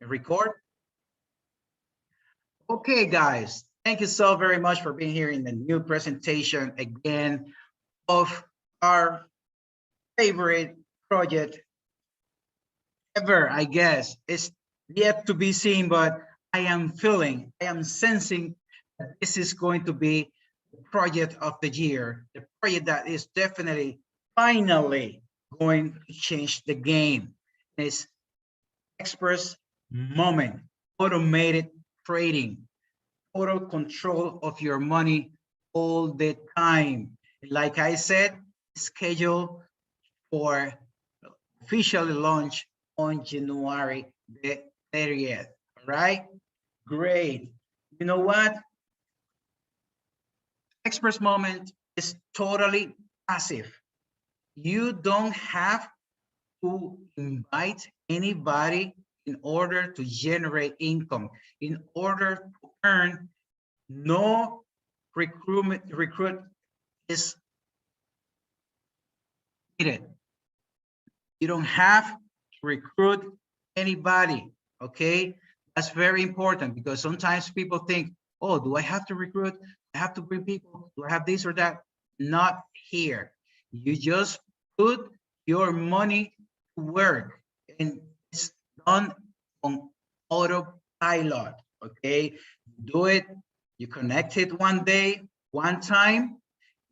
Record. Okay, guys, thank you so very much for being here in the new presentation again of our favorite project ever, I guess. It's yet to be seen, but I am sensing that this is going to be the project of the year, the project that is definitely, finally going to change the game. It's Express Moment, automated trading, total control of your money all the time. Like I said, scheduled for officially launch on January the 30th. All right, great. You know what? Express Moment is totally passive. You don't have to invite anybody in order to generate income, in order to earn. No recruit is needed. You don't have to recruit anybody, okay? That's very important because sometimes people think, oh, do I have to recruit? I have to bring people? Do I have this or that? Not here. You just put your money to work and it's done on autopilot, okay? Do it, you connect it one day, one time,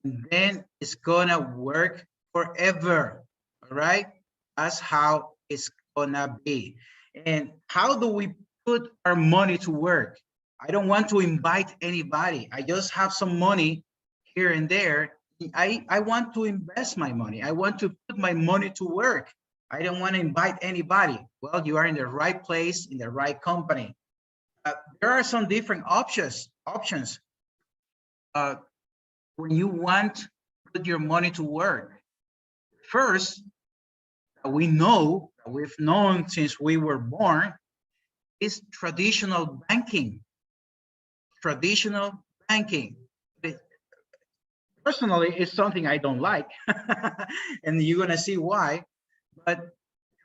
and then it's gonna work forever, all right? That's how it's gonna be. And how do we put our money to work? I don't want to invite anybody. I just have some money here and there. I want to invest my money. I want to put my money to work. I don't want to invite anybody. Well, you are in the right place, in the right company. There are some different options. When you want to put your money to work. First, we know, we've known since we were born, is traditional banking. Traditional banking. Personally, it's something I don't like, and you're gonna see why. But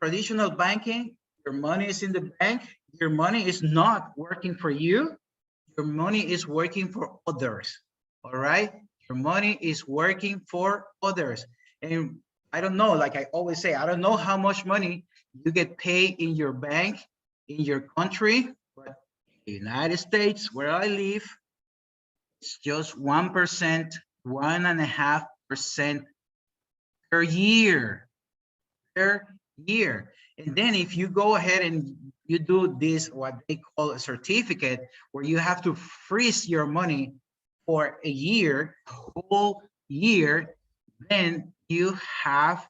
traditional banking, your money is in the bank, your money is not working for you, your money is working for others, all right? Your money is working for others. And I don't know, like I always say, I don't know how much money you get paid in your bank, in your country, but in the United States, where I live, it's just 1%, 1.5% per year, per year. And then if you go ahead and you do this, what they call a certificate, where you have to freeze your money for a year, whole year, then you have,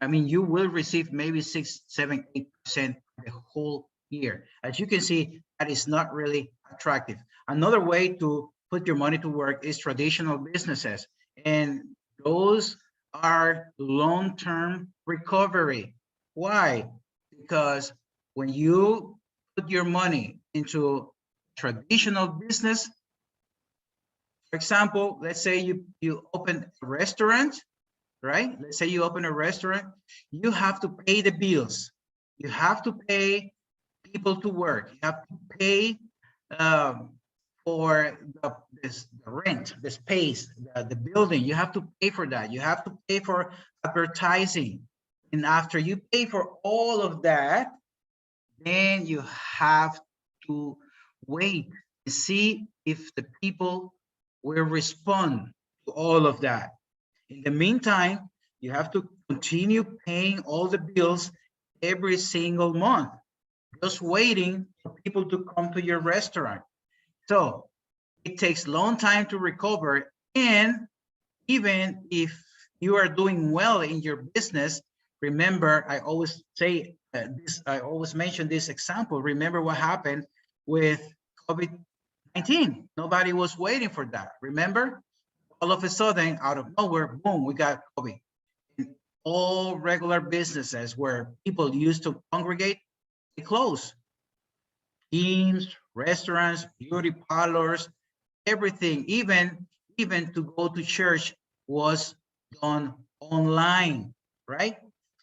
I mean, you will receive maybe 6, 7, 8% the whole year. As you can see, that is not really attractive. Another way to put your money to work is traditional businesses. And those are long-term recovery. Why? Because when you put your money into traditional business, for example, let's say you open a restaurant, right? Let's say you open a restaurant, you have to pay the bills. You have to pay people to work. You have to pay for the rent, the space, the building. You have to pay for that. You have to pay for advertising. And after you pay for all of that, then you have to wait and see if the people will respond to all of that. In the meantime, you have to continue paying all the bills every single month, just waiting for people to come to your restaurant. So it takes a long time to recover. And even if you are doing well in your business, remember, I always say I always mention this example. Remember what happened with COVID-19. Nobody was waiting for that. Remember? All of a sudden, out of nowhere, boom, we got COVID. And all regular businesses where people used to congregate, they closed. Gyms, restaurants, beauty parlors, everything, even to go to church was done online, right?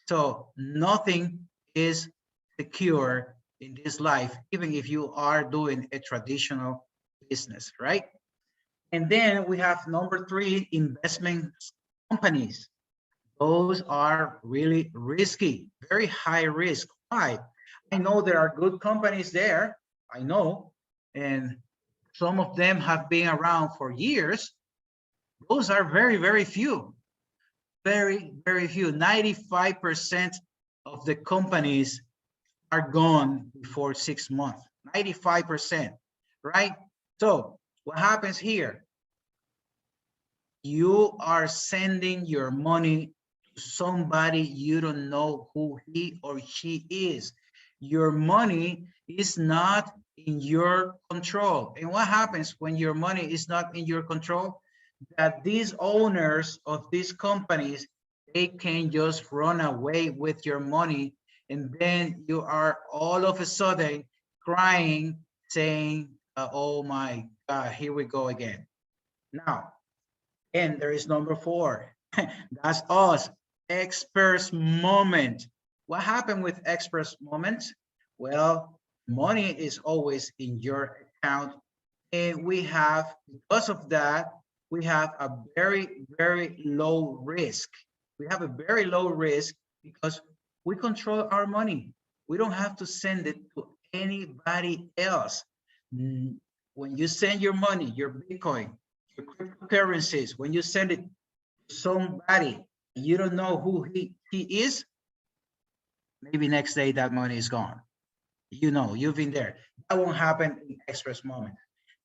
So nothing is secure in this life, even if you are doing a traditional business, right? And then we have number 3, investment companies. Those are really risky, very high risk. Why? I know there are good companies there, I know, and some of them have been around for years. Those are very, very few, very, very few. 95% of the companies are gone before 6 months, 95%, right? So what happens here? You are sending your money to somebody you don't know who he or she is. Your money is not in your control. And what happens when your money is not in your control? That these owners of these companies, they can just run away with your money, and then you are all of a sudden crying, saying, oh my God, here we go again. Now, and there is number 4. That's us, Express Moment. What happened with Express Moment? Well, money is always in your account, and we have, because of that, we have a very, very low risk. We have a very low risk because we control our money. We don't have to send it to anybody else. When you send your money, your Bitcoin, your cryptocurrencies, when you send it to somebody, you don't know who he is, maybe next day that money is gone. You know, you've been there. That won't happen in Express Moment.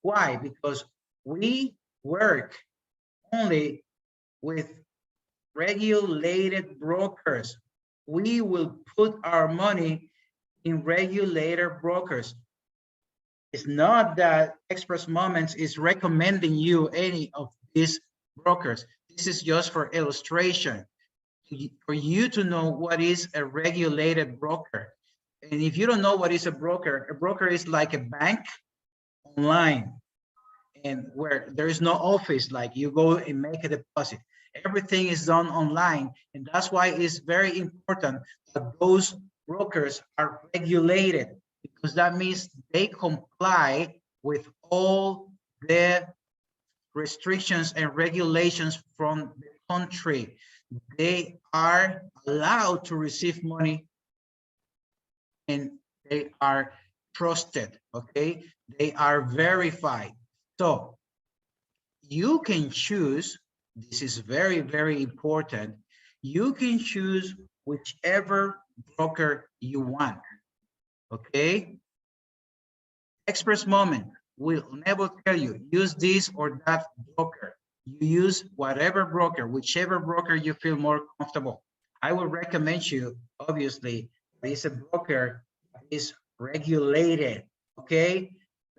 Why? Because we work only with regulated brokers. We will put our money in regulated brokers. It's not that Express Moments is recommending you any of these brokers. This is just for illustration, for you to know what is a regulated broker. And if you don't know what is a broker is like a bank online, and where there is no office, like you go and make a deposit. Everything is done online, and that's why it's very important that those brokers are regulated, because that means they comply with all the restrictions and regulations from the country. They are allowed to receive money, and they are trusted, okay? They are verified. So you can choose, this is very, very important, you can choose whichever broker you want, okay? Express Moment will never tell you, use this or that broker. You use whatever broker, whichever broker you feel more comfortable. I will recommend you, obviously, is a broker that is regulated, okay?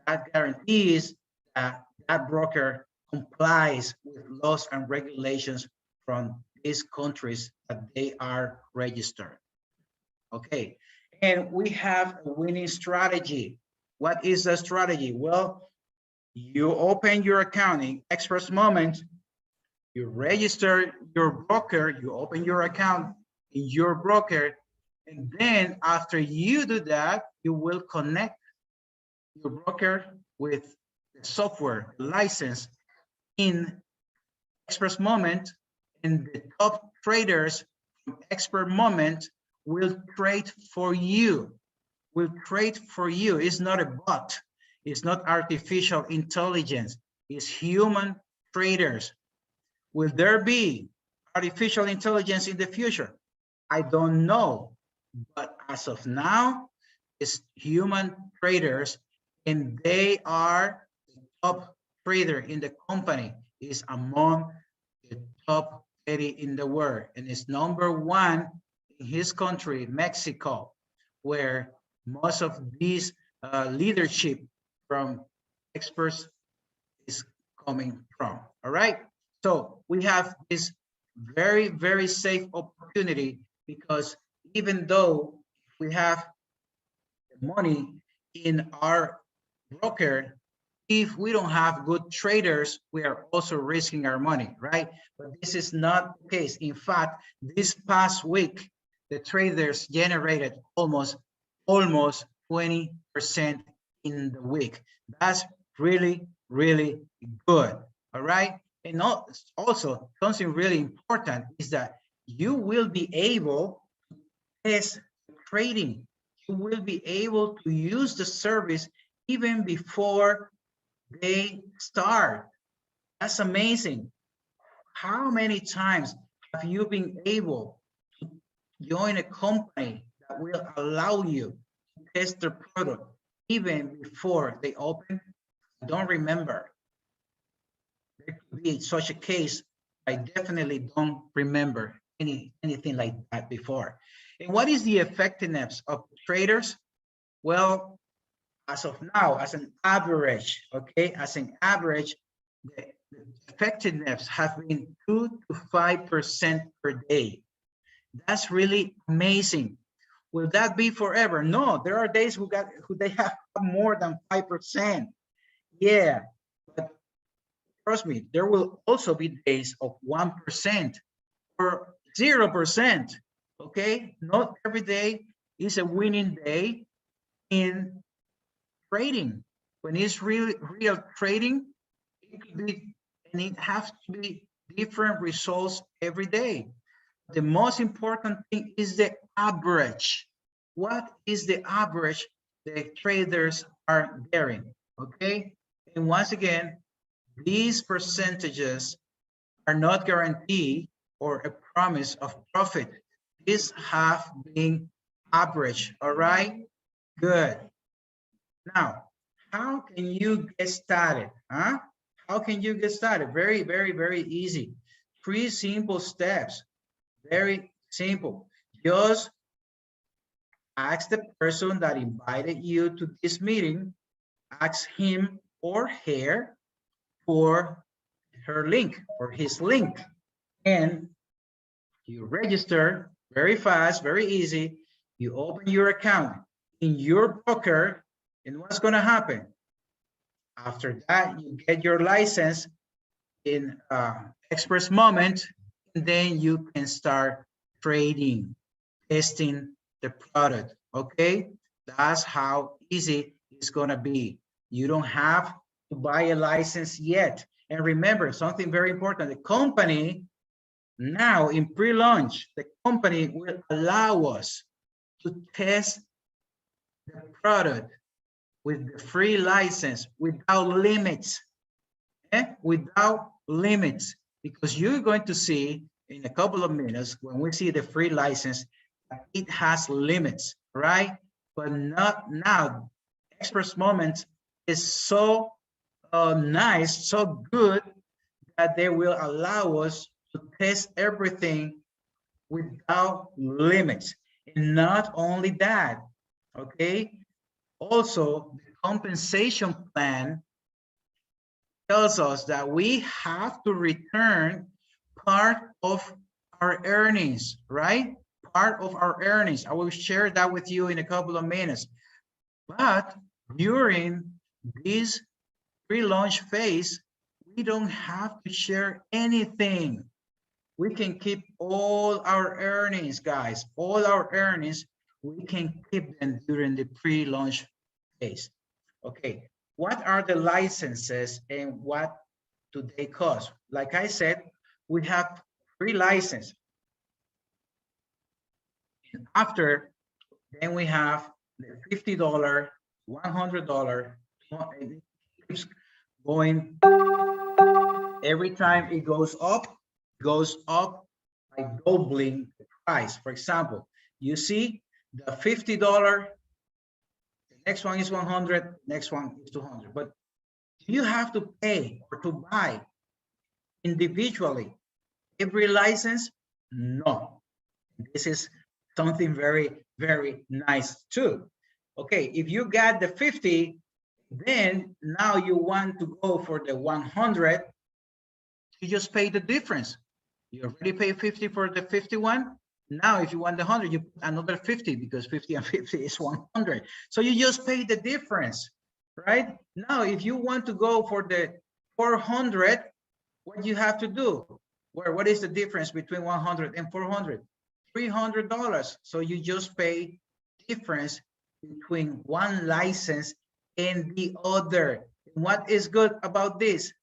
That guarantees that that broker complies with laws and regulations from these countries that they are registered. Okay, and we have a winning strategy. What is the strategy? Well, you open your account in Express Moment, you register your broker, you open your account in your broker, and then after you do that, you will connect your broker with the software license in Express Moment, and the top traders from Express Moment will trade for you. Will trade for you. It's not a bot. It's not artificial intelligence. It's human traders. Will there be artificial intelligence in the future? I don't know. But as of now, it's human traders, and they are the top trader in the company, is among the top 30 in the world, and is #1 in his country, Mexico, where most of these leadership from experts is coming from. All right, so we have this very, very safe opportunity, because even though we have money in our broker, if we don't have good traders, we are also risking our money, right? But this is not the case. In fact, this past week, the traders generated almost 20% in the week. That's really, really good. All right. And also something really important is that you will be able to test trading. You will be able to use the service even before they start. That's amazing. How many times have you been able to join a company that will allow you to test their product even before they open? I don't remember. There could be such a case. I definitely don't remember anything like that before. And what is the effectiveness of traders? Well, as of now, as an average, okay, as an average, the effectiveness has been 2 to 5% per day. That's really amazing. Will that be forever? No, there are days who they have more than 5%. Yeah, but trust me, there will also be days of 1% or 0%. Okay, not every day is a winning day in trading. When it's real trading, it could be, and it has to be different results every day. The most important thing is the average. What is the average the traders are getting? Okay, and once again, these percentages are not guaranteed or a promise of profit. These have been average. All right, good. Now, how can you get started? Huh? How can you get started? Very, very, very easy. 3 simple steps. Very simple. Just ask the person that invited you to this meeting, ask him or her for her link or his link. And you register very fast, very easy. You open your account in your broker. And what's going to happen? After that, you get your license in Express Moment, and then you can start trading, testing the product. Okay, that's how easy it's going to be. You don't have to buy a license yet. And remember something very important: the company now in pre-launch, the company will allow us to test the product with the free license without limits, without limits, because you're going to see in a couple of minutes when we see the free license, it has limits, right? But not now. Express Moment is so nice, so good that they will allow us to test everything without limits. And not only that, okay, also the compensation plan tells us that we have to return part of our earnings, right? Part of our earnings. I will share that with you in a couple of minutes. But during this pre-launch phase, we don't have to share anything. We can keep all our earnings, guys. All our earnings, we can keep them during the pre-launch phase. Okay, what are the licenses and what do they cost? Like I said, we have free license. And after, then we have the $50, $100, it keeps going. Every time it goes up by doubling the price. For example, you see the $50, the next one is 100, next one is 200. But do you have to pay or to buy individually every license? No. This is something very, very nice too. Okay, if you got the 50, then now you want to go for the 100, you just pay the difference. You already pay 50 for the 51. Now, if you want the 100, you put another 50 because 50 and 50 is 100. So you just pay the difference, right? Now, if you want to go for the 400, what you have to do? What is the difference between 100 and 400? $300. So you just pay difference between one license and the other. And what is good about this?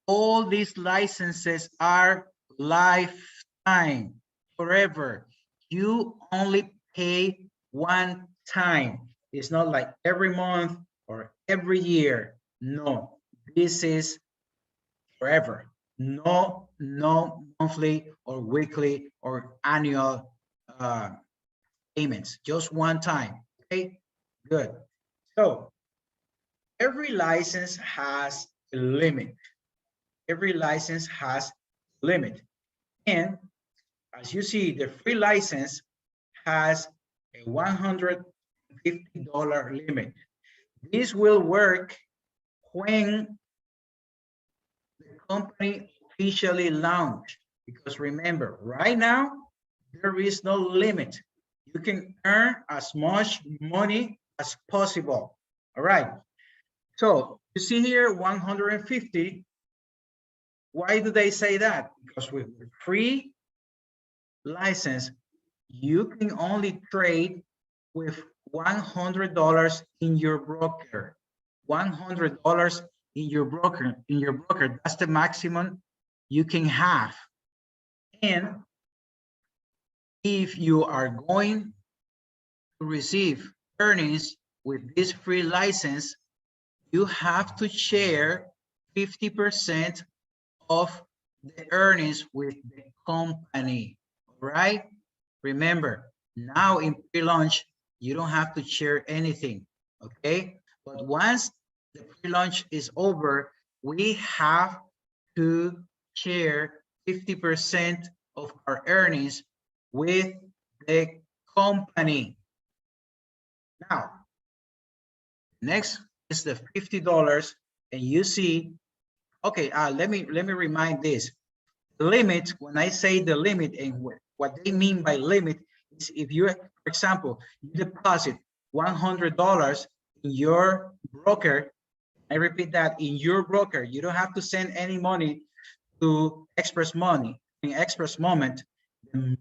All these licenses are lifetime, forever. You only pay one time. It's not like every month or every year. No, this is forever. No monthly or weekly or annual payments, just one time. Okay, good. So every license has a limit. Every license has a limit. And as you see, the free license has a $150 limit. This will work when the company officially launched, because remember, right now, there is no limit. You can earn as much money as possible. All right. So you see here 150. Why do they say that? Because with free license, you can only trade with $100 in your broker. $100 in your broker. That's the maximum you can have. And if you are going to receive earnings with this free license, you have to share 50% of the earnings with the company, right? Remember, now in pre-launch, you don't have to share anything, okay? But once the pre-launch is over, we have to share 50% of our earnings with the company. Now, next is the $50, and you see, okay, let me remind this. The limit, when I say the limit, and what they mean by limit is if you, for example, you deposit $100 in your broker, I repeat that, in your broker, you don't have to send any money to Express Money. In Express Moment, the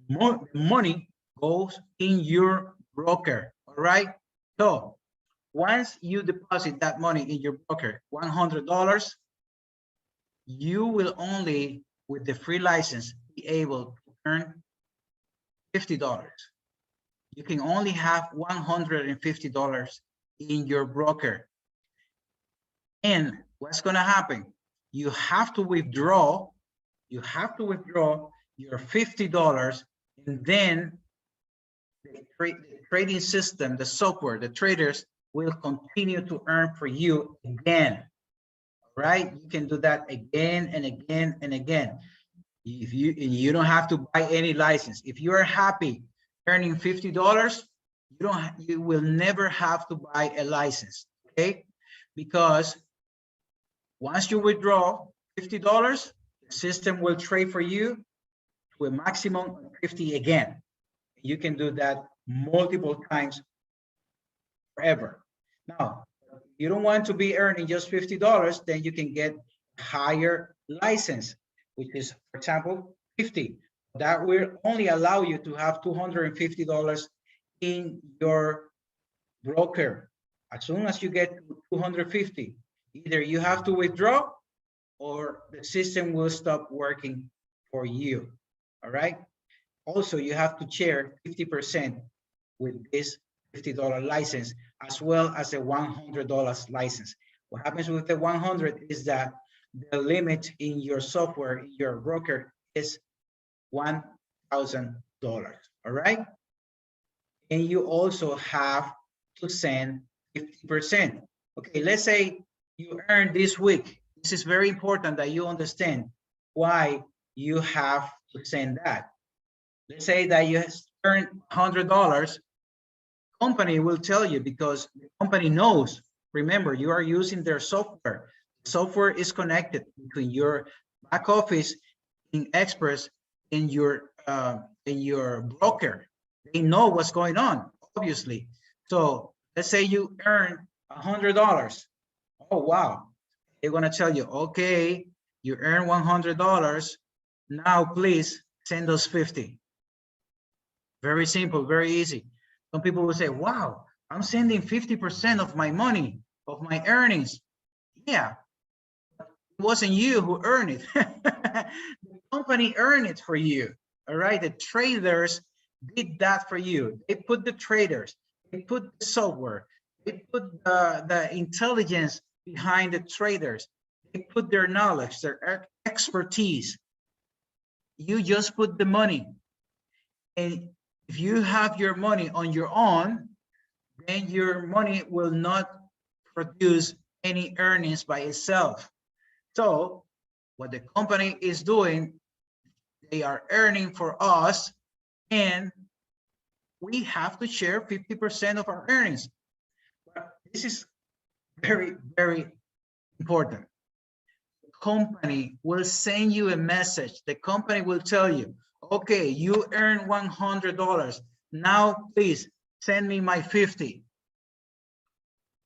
money goes in your broker, all right? So once you deposit that money in your broker, $100, you will only, with the free license, be able to earn $50. You can only have $150 in your broker. And what's going to happen? You have to withdraw your $50, and then the trading system, the software, the traders will continue to earn for you again. Right? You can do that again and again and again. If you don't have to buy any license. If you are happy earning $50, you will never have to buy a license, okay? Because once you withdraw $50, the system will trade for you to a maximum of 50 again. You can do that multiple times forever. Now, you don't want to be earning just $50, then you can get higher license, which is, for example, 50. That will only allow you to have $250 in your broker. As soon as you get to 250, either you have to withdraw or the system will stop working for you. All right. Also, you have to share 50% with this $50 license, as well as a $100 license. What happens with the 100 is that the limit in your software, your broker, is $1,000. All right. And you also have to send 50%. Okay, let's say you earn this week. This is very important that you understand why you have to send that. Let's say that you earn $100. Company will tell you, because the company knows. Remember, you are using their software. The software is connected between your back office in Express and your broker. They know what's going on, obviously. So let's say you earn $100. Oh, wow. They're going to tell you, okay, you earn $100. Now, please send us 50. Very simple, very easy. Some people will say, wow, I'm sending 50% of my money, of my earnings. Yeah, it wasn't you who earned it. The company earned it for you. All right, the traders did that for you. They put the traders, they put the software, they put the intelligence behind the traders. They put their knowledge, their expertise. You just put the money. And if you have your money on your own, then your money will not produce any earnings by itself. So what the company is doing, they are earning for us, and we have to share 50% of our earnings. But this is very, very important. The company will send you a message. The company will tell you, okay, you earn $100. Now, please send me my 50.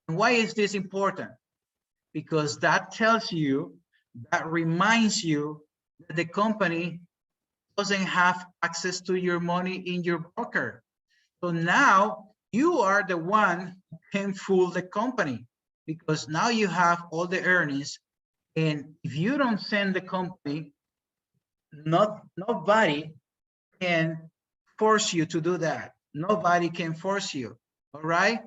And why is this important? Because that tells you, that reminds you that the company doesn't have access to your money in your broker. So now you are the one who can fool the company, because now you have all the earnings. And if you don't send the company, nobody can force you to do that. Nobody can force you, all right?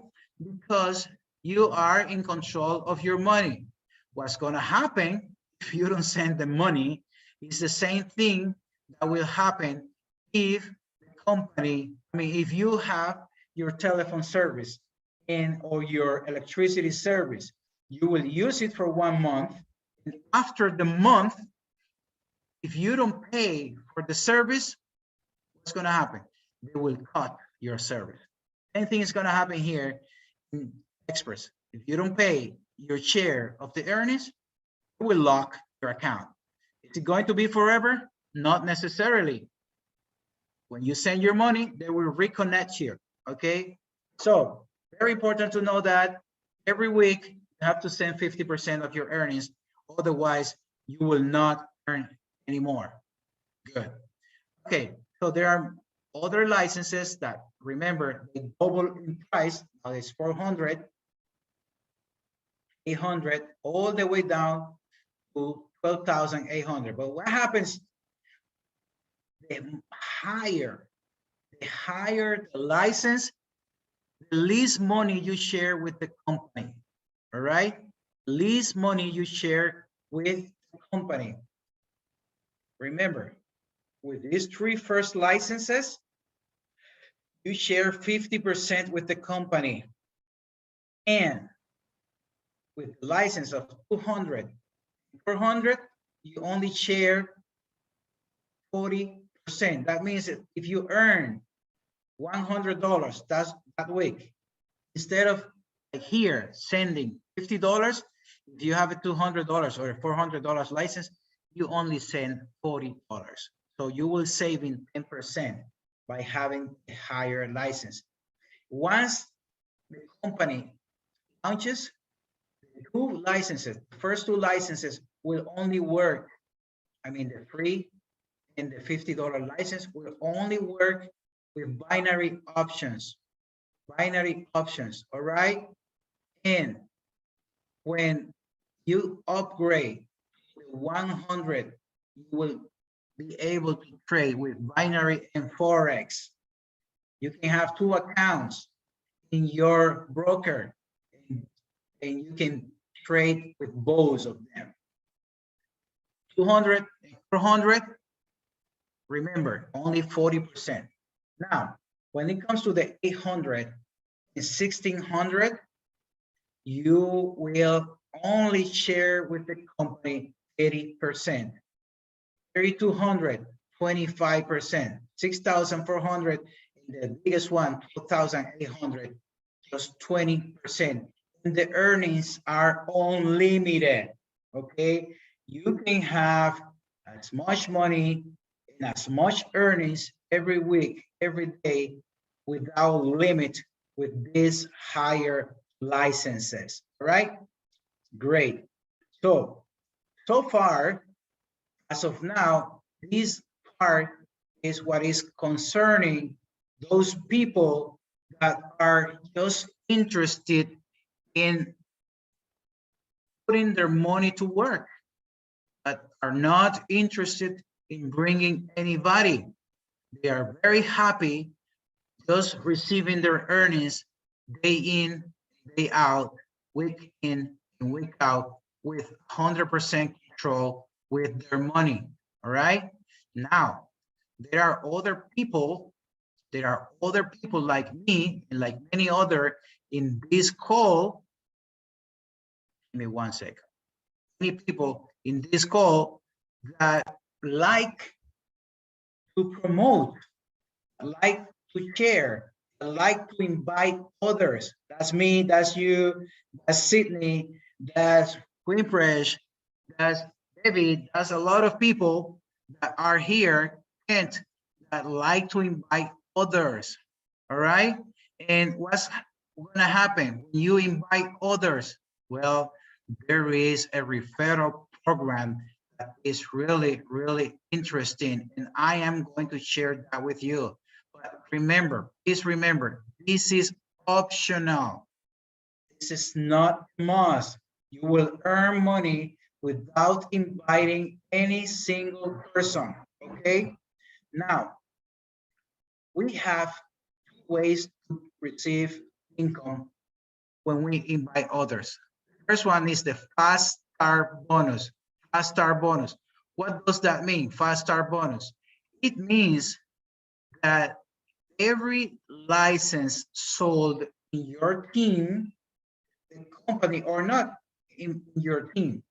Because you are in control of your money. What's going to happen if you don't send the money is the same thing that will happen if the company, if you have your telephone service or your electricity service, you will use it for 1 month. And after the month, if you don't pay for the service, what's going to happen? They will cut your service. Same thing is going to happen here in Express. If you don't pay your share of the earnings, it will lock your account. Is it going to be forever? Not necessarily. When you send your money, they will reconnect you. Okay. So very important to know that every week you have to send 50% of your earnings. Otherwise, you will not earn anymore. Good. Okay. So there are other licenses that, remember, they double in price. Now it's 400, 800, all the way down to 12,800. But what happens? The higher the license, the least money you share with the company. All right, least money you share with the company. Remember, with these 3 first licenses, you share 50% with the company, and with the license of 200, 400, you only share 40%. That means that if you earn $100 that week, instead of here sending $50, if you have a $200 or a $400 license, you only send $40. So you will save in 10% by having a higher license. Once the company launches, the 2 licenses, the first 2 licenses will only work. The free and the $50 license will only work with binary options. Binary options, all right? And when you upgrade to 100, you will be able to trade with binary and Forex. You can have 2 accounts in your broker, and you can trade with both of them. 200 and 400, remember, only 40%. Now, when it comes to the 800 and 1600, you will only share with the company 80%. 3200, 25%. 6400, the biggest one, 2800, just 20%. And the earnings are unlimited. Okay, you can have as much money and as much earnings every week, every day, without limit with these higher licenses. All right, great. So far, as of now, this part is what is concerning those people that are just interested in putting their money to work, but are not interested in bringing anybody. They are very happy just receiving their earnings day in, day out, week in and week out, with 100% control with their money. All right. Now, there are other people like me and like many other in this call. Give me 1 second. Many people in this call that like to promote, like to share, like to invite others. That's me, that's you, that's Sydney, that's Quimpresh, that's David, that's a lot of people that are here and that like to invite others. All right. And what's gonna happen when you invite others? Well, there is a referral program that is really, really interesting, and I am going to share that with you. But remember, please remember, this is optional. This is not a must. You will earn money without inviting any single person, okay? Now, we have ways to receive income when we invite others. First one is the fast start bonus. Fast start bonus. What does that mean? Fast start bonus. It means that every license sold in your team, the company or not in your team,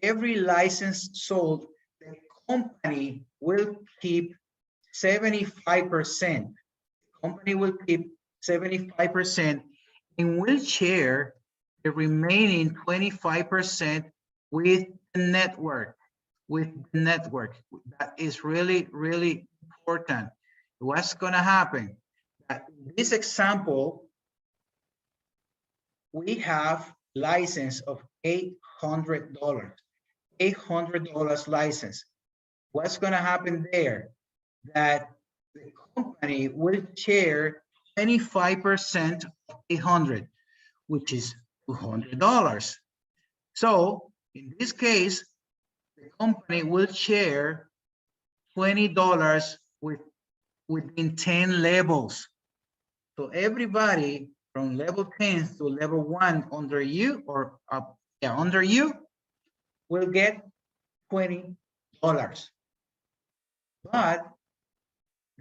every license sold, the company will keep 75%. The company will keep 75% and will share the remaining 25% with the network. That is really, really important. What's going to happen? In this example, we have license of $800. $800 license. What's going to happen there? That the company will share 25% of 800, which is $200. So in this case, the company will share $20 within 10 levels. So everybody from level 10 to level 1 under you or under you will get $20. But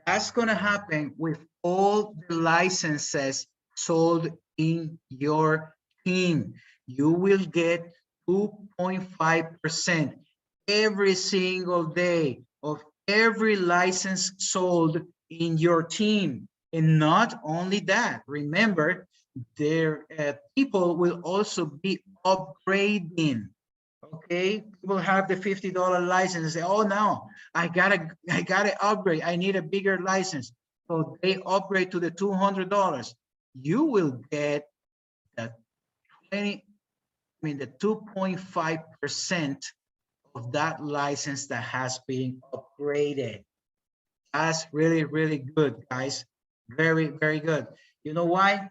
that's going to happen with all the licenses sold in your team. You will get 2.5% every single day of every license sold in your team. And not only that, remember, their people will also be upgrading. Okay, people have the $50 license and say, oh no, I gotta upgrade, I need a bigger license. So they upgrade to the $200. You will get the 2.5% of that license that has been upgraded. That's really, really good, guys. Very, very good. You know why?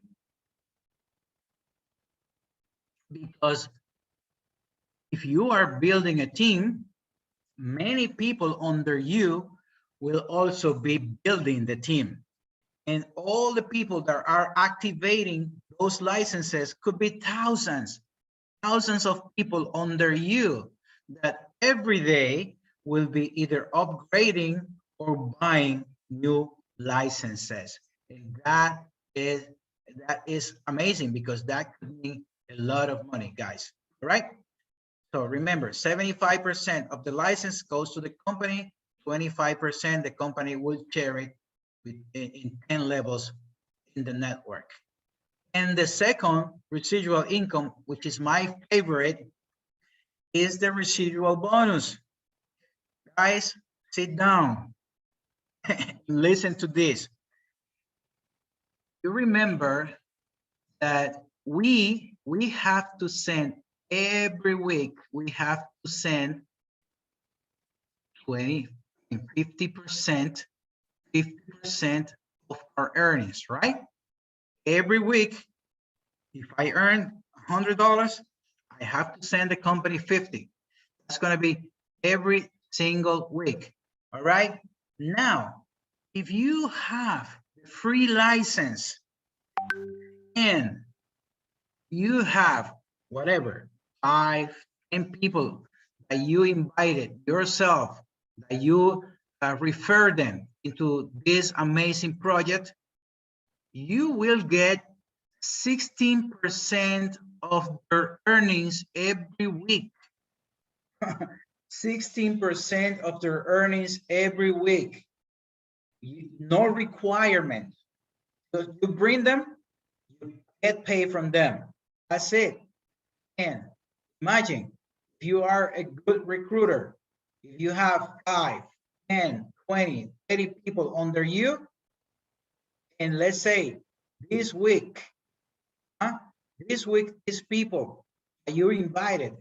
Because if you are building a team, many people under you will also be building the team. And all the people that are activating those licenses could be thousands of people under you that every day will be either upgrading or buying new licenses. And that is amazing, because that could mean a lot of money, guys. All right. So remember, 75% of the license goes to the company, 25% the company will share it in 10 levels in the network. And the second residual income, which is my favorite, is the residual bonus. Guys, sit down. Listen to this. You remember that we have to send every week, we have to send 20 and 50% of our earnings, right? Every week If I earn $100, I have to send the company 50. That's going to be every single week. All right. Now, if you have the free license and you have whatever, 5, 10 people that you invited yourself, that you refer them into this amazing project, you will get 16% of their earnings every week. 16% of their earnings every week. No requirement. So you bring them, you get paid from them. That's it. And imagine if you are a good recruiter, if you have 5, 10, 20, 30 people under you, and let's say this week, these people that you invited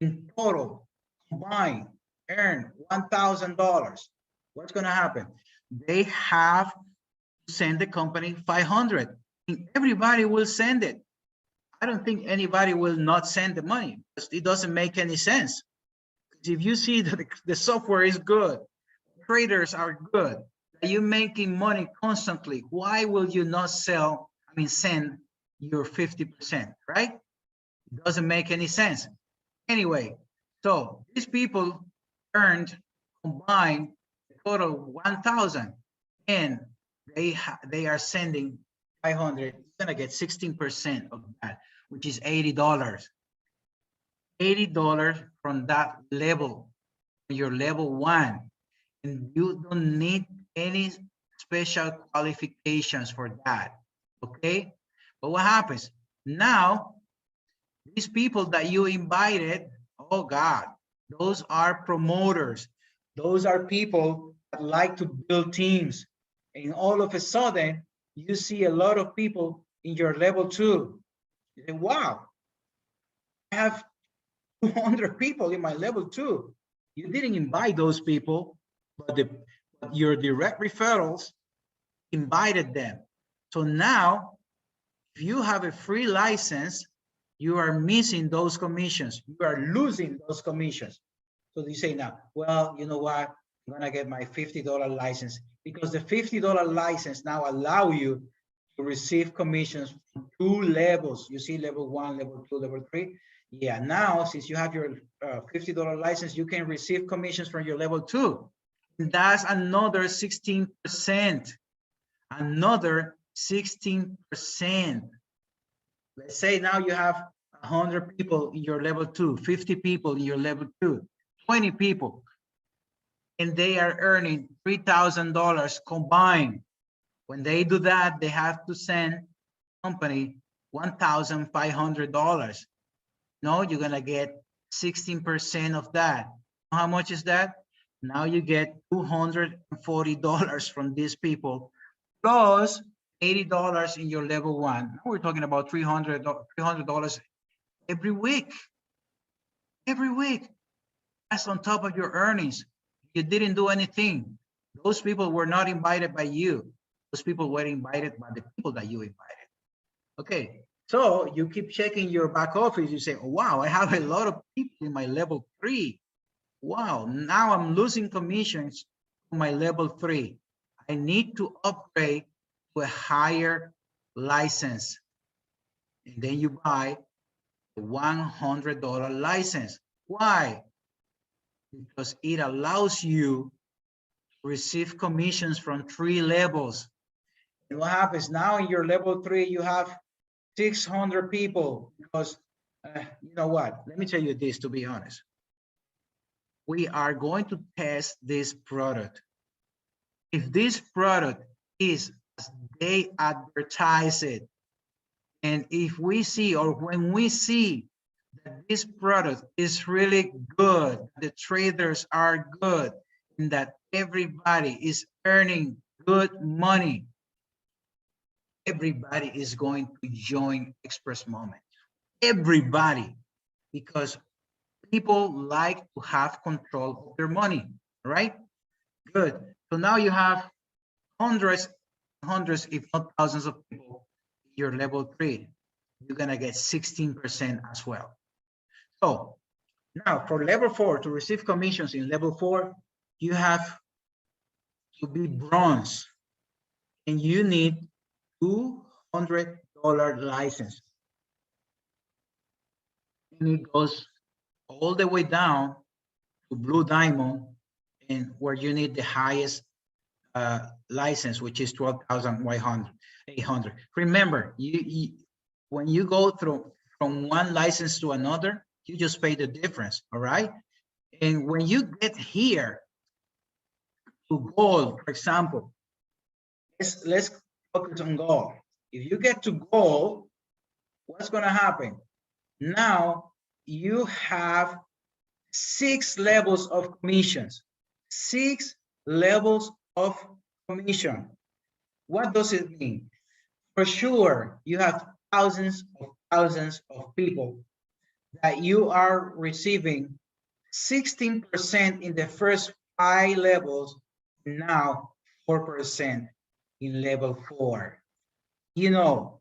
in total combined earn $1,000. What's going to happen? They have to send the company 500, and everybody will send it. I don't think anybody will not send the money because it doesn't make any sense. If you see that the software is good, traders are good, that you're making money constantly, why will you not send your 50%, right? It doesn't make any sense. Anyway, so these people earned combined a total 1,000, and they are sending 500. You're gonna get 16% of that, which is $80. $80 from that level, your level 1, and you don't need any special qualifications for that. Okay, but what happens now? These people that you invited, oh God, those are promoters. Those are people that like to build teams. And all of a sudden, you see a lot of people in your level 2. You say, wow, I have 200 people in my level 2. You didn't invite those people, but your direct referrals invited them. So now, if you have a free license, you are missing those commissions. You are losing those commissions. So you say now, well, you know what? I'm gonna get my $50 license, because the $50 license now allow you to receive commissions from 2 levels. You see level 1, level 2, level 3. Yeah, now since you have your $50 license, you can receive commissions from your level 2. And that's another 16%. Another 16%. Let's say now you have 100 people in your level 2, 50 people in your level 2, 20 people, and they are earning $3,000 combined. When they do that, they have to send company $1,500. No, you're gonna get 16% of that. How much is that? Now you get $240 from these people, plus $80 in your level 1. Now we're talking about $300 every week. Every week. That's on top of your earnings. You didn't do anything. Those people were not invited by you. Those people were invited by the people that you invited. Okay, so you keep checking your back office. You say, oh, wow, I have a lot of people in my level 3. Wow, now I'm losing commissions on my level 3. I need to upgrade to a higher license. And then you buy a $100 license. Why? Because it allows you to receive commissions from 3 levels. And what happens now in your level 3, you have 600 people, because you know what? Let me tell you this, to be honest. We are going to test this product. If this product is as they advertise it, and if we see, or when we see that this product is really good, the traders are good, and that everybody is earning good money, everybody is going to join Express Moment. Everybody, because people like to have control of their money, right? Good. So now you have hundreds, if not thousands of people in your level 3. you're gonna get 16% as well. So now for level 4, to receive commissions in level 4, you have to be bronze, and you need $200 license. And it goes all the way down to blue diamond, and where you need the highest license, which is 12,800. Remember, when you go through from one license to another, you just pay the difference, all right? And when you get here to gold, for example, let's focus on gold. If you get to gold, what's going to happen? Now you have 6 levels of commissions. 6 levels of commission. What does it mean? For sure, you have thousands of people that you are receiving 16% in the first 5 levels, now 4% in level 4. You know,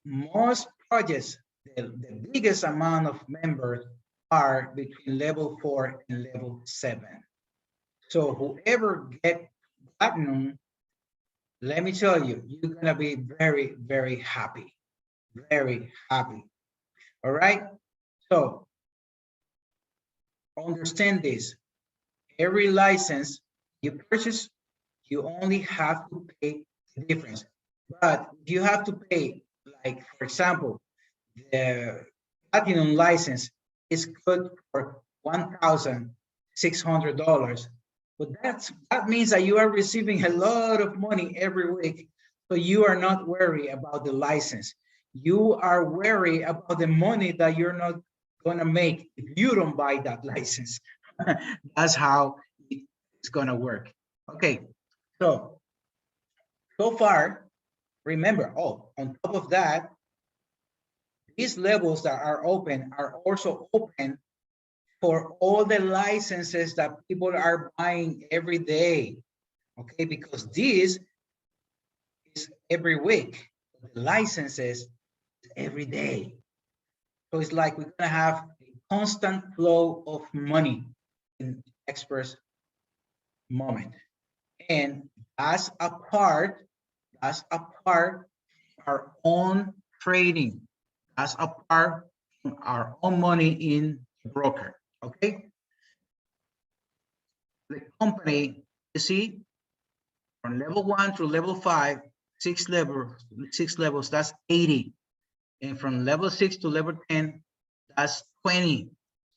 most projects, the biggest amount of members are between level 4 and level 7. So whoever get platinum, let me tell you, you're gonna be very, very happy. Very happy. All right. So understand this. Every license you purchase, you only have to pay the difference. But if you have to pay, like for example, the platinum license is good for $1,600. But that means that you are receiving a lot of money every week. So you are not worried about the license. You are worried about the money that you're not gonna make if you don't buy that license. That's how it's gonna work. Okay, so far, remember, on top of that, these levels that are open are also open for all the licenses that people are buying every day. Okay, because this is every week. The licenses every day. So it's like we're gonna have a constant flow of money in Express Moment. And as a part, our own trading, as a part our own money in the broker. Okay. The company, you see, from level 1 to level 5, 6 levels, that's 80. And from level 6 to level 10, that's 20.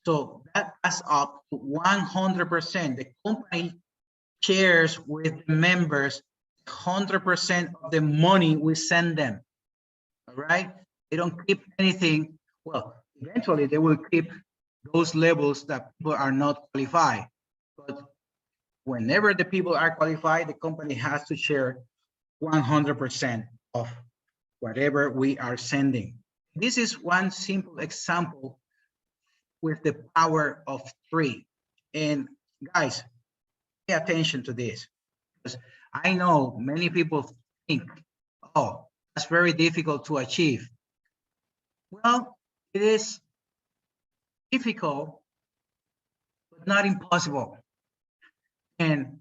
So that adds up to 100%. The company shares with the members 100% of the money we send them. All right. They don't keep anything. Well, eventually they will keep those levels that people are not qualified. But whenever the people are qualified, the company has to share 100% of whatever we are sending. This is one simple example with the power of 3. And guys, pay attention to this, because I know many people think, oh, that's very difficult to achieve. Well, it is difficult, but not impossible. And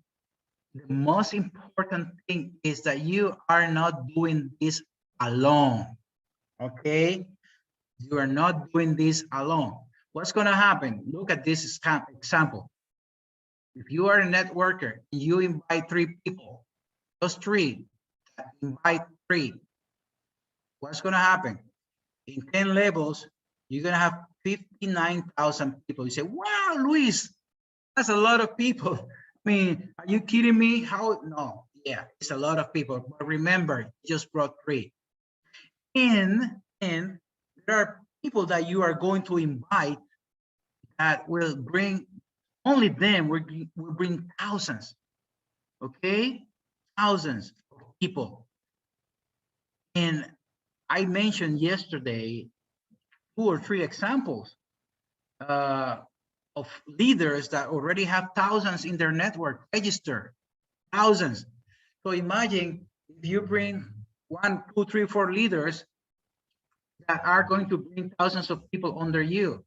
the most important thing is that you are not doing this alone. Okay? You are not doing this alone. What's going to happen? Look at this example. If you are a networker and you invite 3 people, those 3 invite 3, what's going to happen? In 10 levels, you're going to have 59,000 people. You say, wow, Luis, that's a lot of people. I mean, are you kidding me? How? No, yeah, it's a lot of people. But remember, you just brought 3. And there are people that you are going to invite that will bring, only them will bring thousands, okay? Thousands of people. And I mentioned yesterday 2 or 3 examples of leaders that already have thousands in their network registered, thousands. So imagine if you bring 1, 2, 3, 4 leaders, that are going to bring thousands of people under you.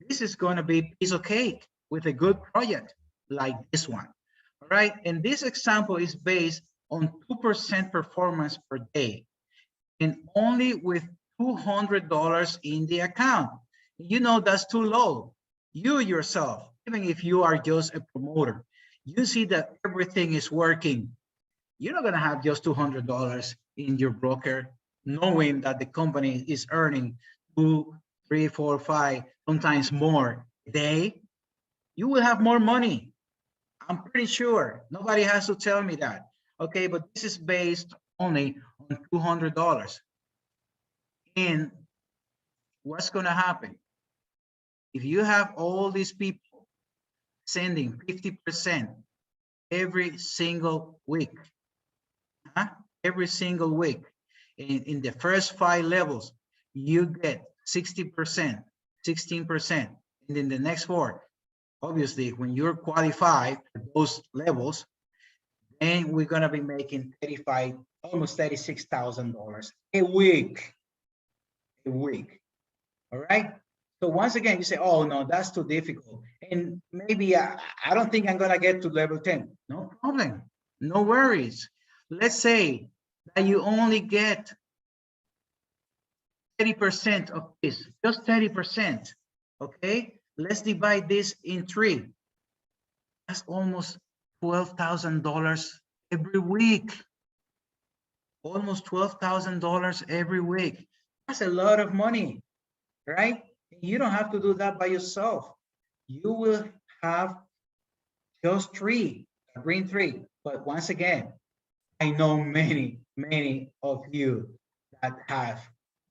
This is going to be a piece of cake with a good project like this one. All right. And this example is based on 2% performance per day and only with $200 in the account. You know, that's too low. You yourself, even if you are just a promoter, you see that everything is working. You're not going to have just $200 in your broker, knowing that the company is earning 2, 3, 4, 5, sometimes more a day. You will have more money. I'm pretty sure. Nobody has to tell me that. Okay, but this is based only on $200. And what's going to happen? If you have all these people sending 50% every single week, every single week, in the first 5 levels, you get 60%, 16%, and in the next 4, obviously, when you're qualified for those levels, then we're gonna be making almost $36,000 a week. A week. All right. So once again, you say, oh no, that's too difficult. And maybe I don't think I'm gonna get to level 10. No problem. No worries. Let's say that you only get 30% of this, just 30%. Okay. Let's divide this in 3. That's almost $12,000 every week. Almost $12,000 every week. That's a lot of money, right? You don't have to do that by yourself. You will have just 3, bring 3. But once again, I know many, many of you that have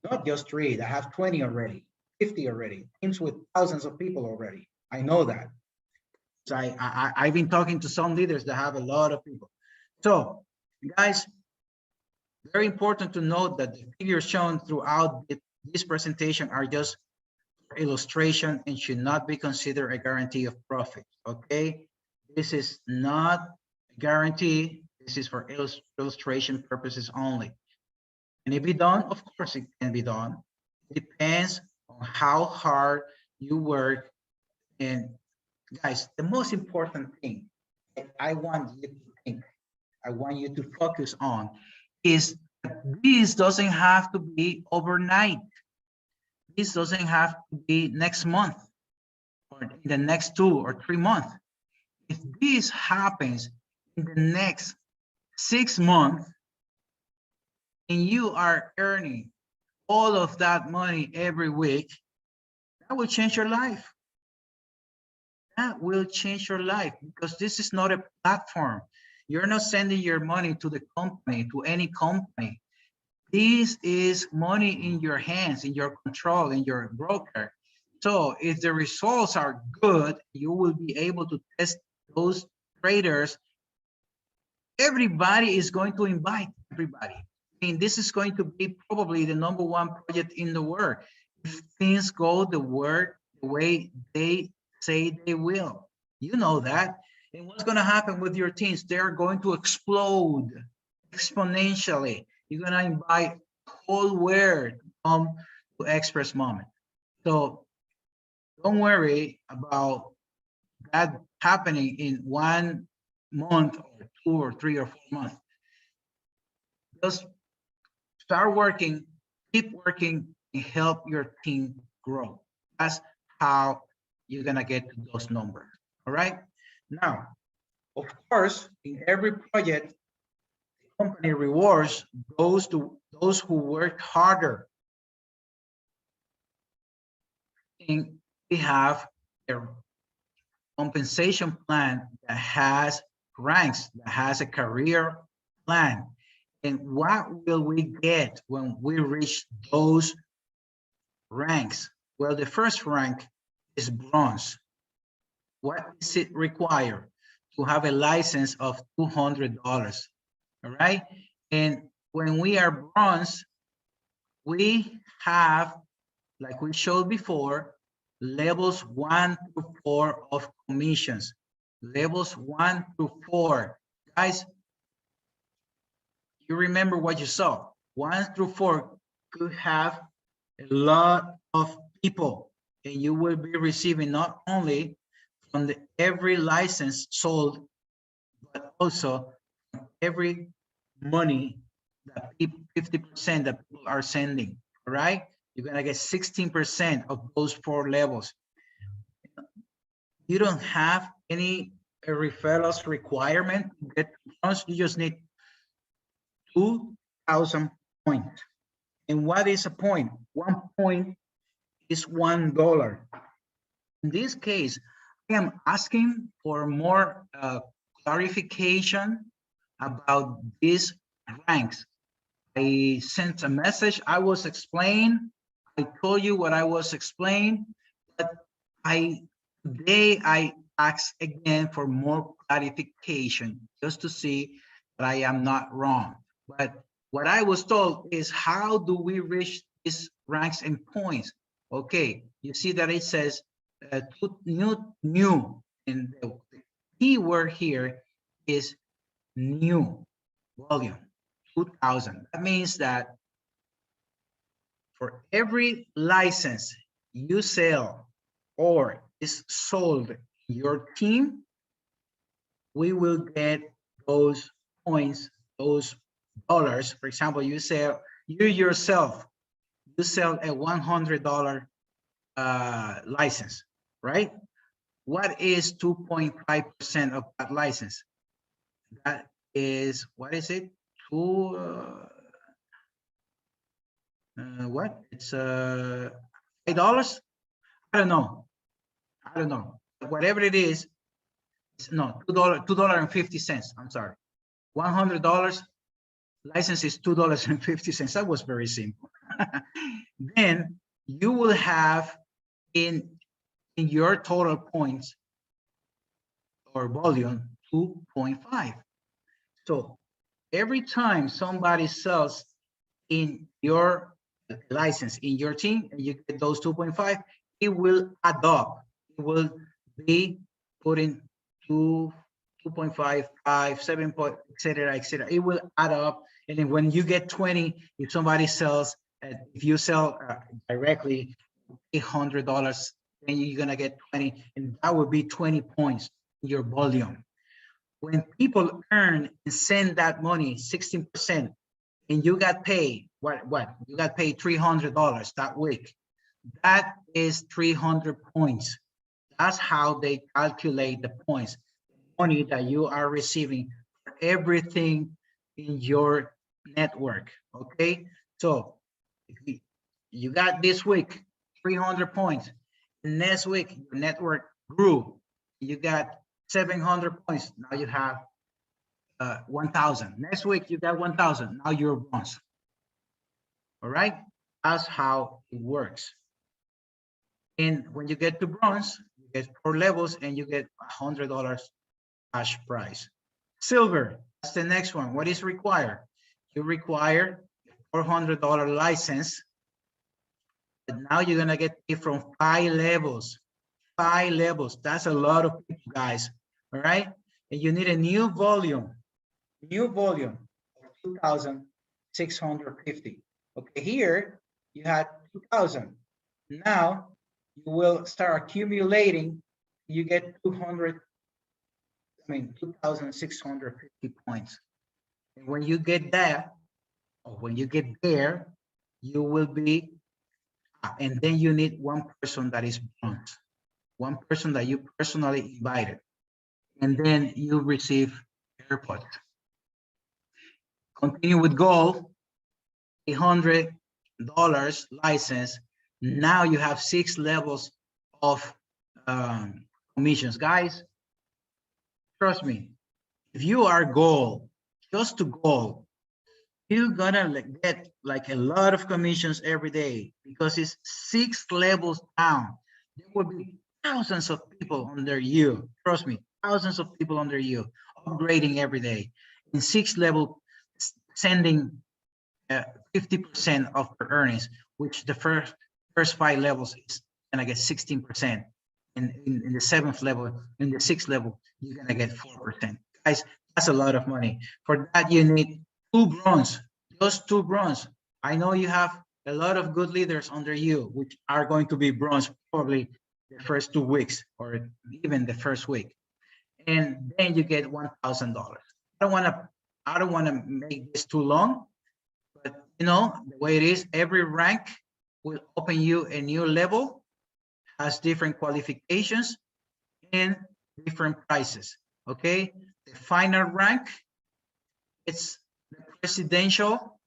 not just 3, that have 20 already, 50 already, teams with thousands of people already. I know that. So I've been talking to some leaders that have a lot of people. So guys, very important to note that the figures shown throughout this presentation are just illustration and should not be considered a guarantee of profit. Okay, this is not a guarantee. This is for illustration purposes only. Can it be done? Of course it can be done. It depends on how hard you work. And guys, the most important thing that I want you to think, I want you to focus on is that this doesn't have to be overnight. This doesn't have to be next month or in the next 2 or 3 months. If this happens in the next 6 months and you are earning all of that money every week, that will change your life. That will change your life, because this is not a platform. You're not sending your money to the company, to any company. This is money in your hands, in your control, in your broker. So if the results are good, you will be able to test those traders. Everybody is going to invite everybody. I mean, this is going to be probably the #1 project in the world if things go the way they say they will. You know that. And what's going to happen with your teams? They're going to explode exponentially. You're going to invite whole world to come to Express Moment. So don't worry about that happening in 1 month or 2 or 3 or 4 months. Just start working, keep working, and help your team grow. That's how you're gonna get to those numbers. All right. Now, of course, in every project, the company rewards those who work harder. And we have a compensation plan that has ranks, that has a career plan. And what will we get when we reach those ranks? Well, the first rank is bronze. What does it require? To have a license of $200, all right? And when we are bronze, we have, like we showed before, levels 1 through 4 of commissions. Levels 1 through 4. Guys, you remember what you saw. 1 through 4 could have a lot of people, and you will be receiving not only from every license sold, but also every money that 50% that people are sending. All right, you're gonna get 16% of those 4 levels. You don't have any referrals requirement to get bonus. You just need 2,000 points. And what is a point? 1 point is $1. In this case, I am asking for more clarification about these ranks. I sent a message. I was explaining. I told you what I was explaining, but today I asked again for more clarification just to see that I am not wrong. But what I was told is, how do we reach these ranks and points? Okay, you see that it says new, and the key word here is new volume, 2,000. That means that for every license you sell or is sold in your team, we will get those points, those dollars. For example, you sell, you yourself, you sell a $100 license, right? What is 2.5% of that license? That is, what is it? What? It's $5? I don't know. I don't know. Whatever it is, it's no, $2.50. I'm sorry. $100 license is $2.50. That was very simple. Then you will have in your total points or volume 2.5. So every time somebody sells in your license in your team and you get those 2.5, it will add up. It will be putting 2.5, 5, 7, etc., etc. It will add up, and then when you get 20, if somebody sells, if you sell directly $800, then you're gonna get 20, and that would be 20 points in your volume. When people earn and send that money, 16%, and you got paid, what? You got paid $300 that week. That is 300 points. That's how they calculate the points, money that you are receiving for everything in your network, okay? So if you got this week 300 points, next week your network grew, you got 700 points, now you have 1,000. Next week you got 1,000, now you're bronze. All right, that's how it works. And when you get to bronze, you get 4 levels and you get $100 cash prize. Silver, that's the next one. What is required? You require a $400 license, but now you're gonna get it from 5 levels. 5 levels, that's a lot of people, guys. All right, and you need a new volume of 2,650. Okay, here you had 2,000. Now you will start accumulating. You get 2,650 points. And when you get that, or when you get there, you will be, and then you need one person that is bronze, one person that you personally invited, and then you receive AirPods. Continue with gold, $800 license. Now you have 6 levels of commissions. Guys, trust me, if you are gold, just to gold, you're gonna get like a lot of commissions every day, because it's 6 levels down. There will be thousands of people under you. Trust me, thousands of people under you, upgrading every day. In 6 level, sending 50% of their earnings, which the first 5 levels is gonna get 16%. And in the 7th level, in the 6th level, you're gonna get 4%. Guys, that's a lot of money. For that, you need 2 bronze, just 2 bronze. I know you have a lot of good leaders under you, which are going to be bronze probably the first 2 weeks or even the first week. And then you get $1,000. I don't want to make this too long, but you know, the way it is, every rank will open you a new level, has different qualifications and different prices. Okay, the final rank, it's the presidential.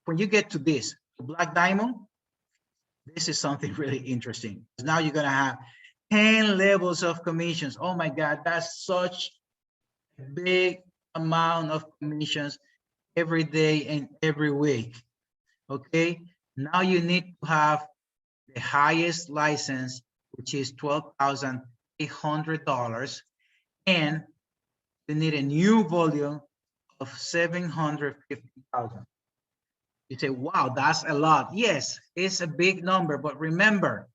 When you get to this, Black Diamond, this is something really interesting. Now you're gonna have 10 levels of commissions. Oh my God, that's such a big amount of commissions every day and every week. Okay, now you need to have the highest license, which is $12,800, and you need a new volume of 750,000. You say, wow, that's a lot. Yes, it's a big number, but remember,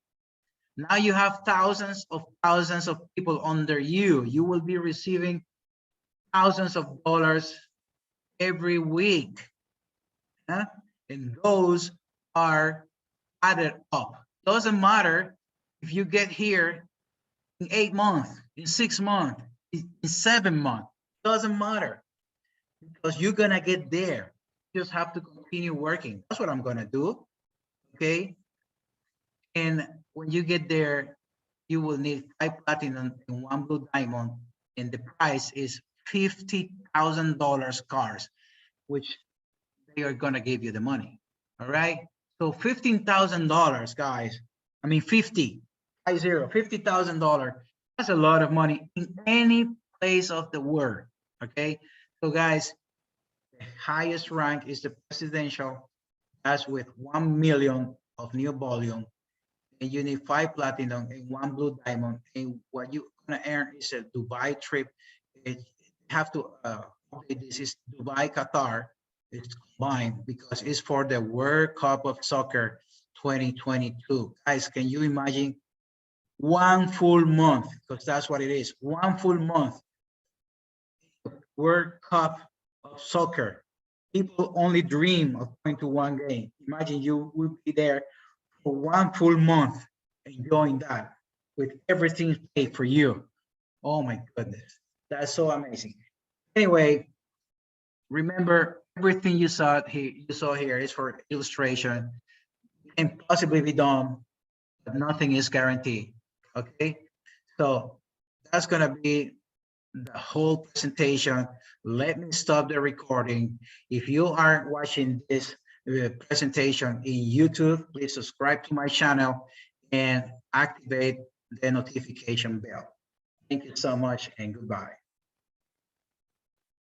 now you have thousands of people under you. You will be receiving thousands of dollars every week. And those are added up. Doesn't matter if you get here in 8 months, in 6 months, in 7 months, doesn't matter, because you're gonna get there. You just have to continue working. That's what I'm gonna do, okay? And when you get there, you will need 5 platinum and 1 blue diamond, and the price is $50,000 cars, which they are gonna give you the money, all right? So $15,000, guys. I mean, $50,000. That's a lot of money in any place of the world, okay? So guys, the highest rank is the presidential. That's with 1 million of new volume, and you need 5 platinum and 1 blue diamond. And what you're gonna earn is a Dubai trip. It have to this is Dubai, Qatar. It's combined because it's for the World Cup of Soccer 2022. Guys, can you imagine 1 full month? Because that's what it is, 1 full month. World Cup of Soccer. People only dream of going to one game. Imagine you will be there for 1 full month enjoying that with everything paid for you. Oh my goodness, that's so amazing. Anyway, remember, everything you saw here is for illustration and possibly be done, but nothing is guaranteed. Okay, so that's gonna be the whole presentation. Let me stop the recording. If you are watching this presentation in YouTube, please subscribe to my channel and activate the notification bell. Thank you so much and goodbye.